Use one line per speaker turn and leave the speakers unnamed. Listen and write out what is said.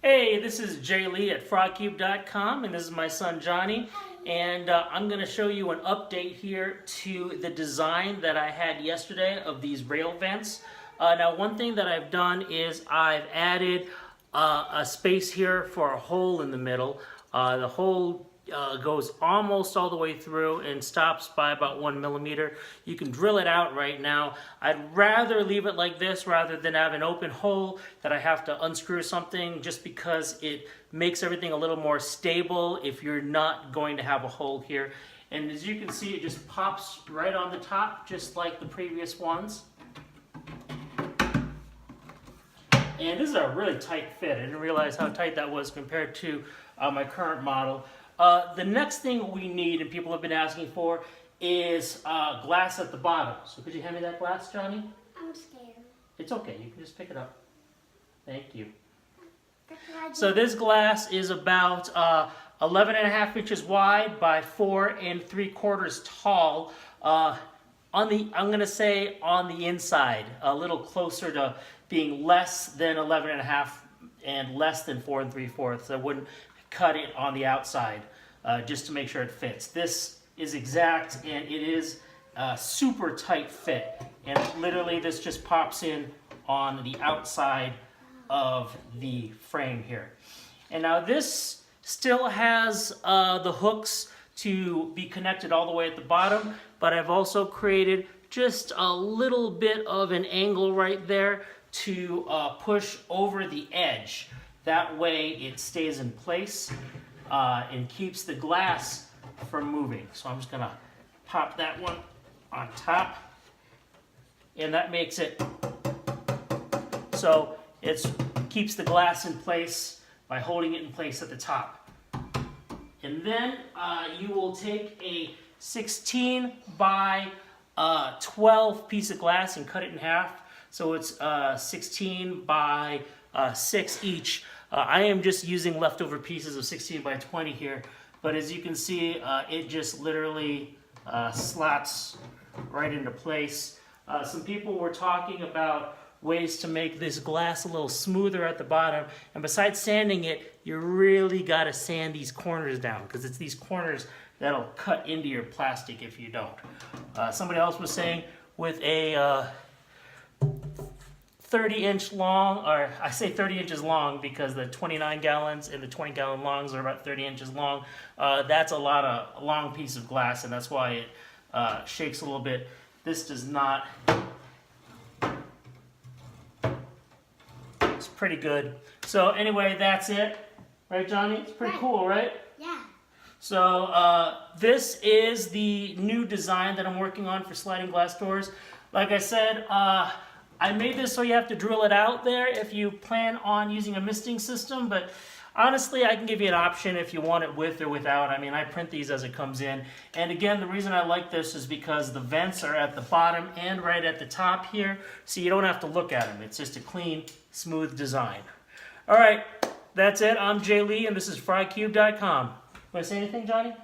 Hey, this is Jay Lee at frogcube.com, and this is my son Johnny, and I'm going to show you an update here to the design that I had yesterday of these rail vents. Now, one thing that I've done is I've added a space here for a hole in the middle. The hole goes almost all the way through and stops by about 1 millimeter. You can drill it out right now. I'd rather leave it like this rather than have an open hole that I have to unscrew something, just because it makes everything a little more stable if you're not going to have a hole here. And as you can see, it just pops right on the top, just like the previous ones. And this is a really tight fit. I didn't realize how tight that was compared to my current model. The next thing we need, and people have been asking for, is glass at the bottom. So could you hand me that glass, Johnny?
I'm scared.
It's okay, you can just pick it up. Thank you. So this glass is about 11.5 inches wide by 4 3/4 tall. I'm going to say on the inside, a little closer to being less than 11.5 and less than 4 3/4. I wouldn't cut it on the outside just to make sure it fits. This is exact, and it is a super tight fit. And literally this just pops in on the outside of the frame here. And now this still has the hooks to be connected all the way at the bottom, but I've also created just a little bit of an angle right there to push over the edge. That way it stays in place and keeps the glass from moving. So I'm just gonna pop that one on top, and that makes it so it keeps the glass in place by holding it in place at the top. And then you will take a 16 by 12 piece of glass and cut it in half. So it's 16 by 6 each. I am just using leftover pieces of 16 by 20 here, but as you can see, it just literally slats right into place. Some people were talking about ways to make this glass a little smoother at the bottom, and besides sanding it, you really got to sand these corners down, because it's these corners that'll cut into your plastic if you don't. Somebody else was saying with a 30-inch long, or I say 30 inches long because the 29 gallons and the 20-gallon longs are about 30 inches long. That's a long piece of glass, and that's why it shakes a little bit. This does not. It's pretty good. So anyway, that's it. Right, Johnny? It's pretty cool, right?
Yeah.
So this is the new design that I'm working on for sliding glass doors. Like I said, I made this so you have to drill it out there if you plan on using a misting system, but honestly, I can give you an option if you want it with or without. I mean, I print these as it comes in. And again, the reason I like this is because the vents are at the bottom and right at the top here, so you don't have to look at them. It's just a clean, smooth design. All right, that's it. I'm Jay Lee, and this is frogcube.com. Want to say anything, Johnny?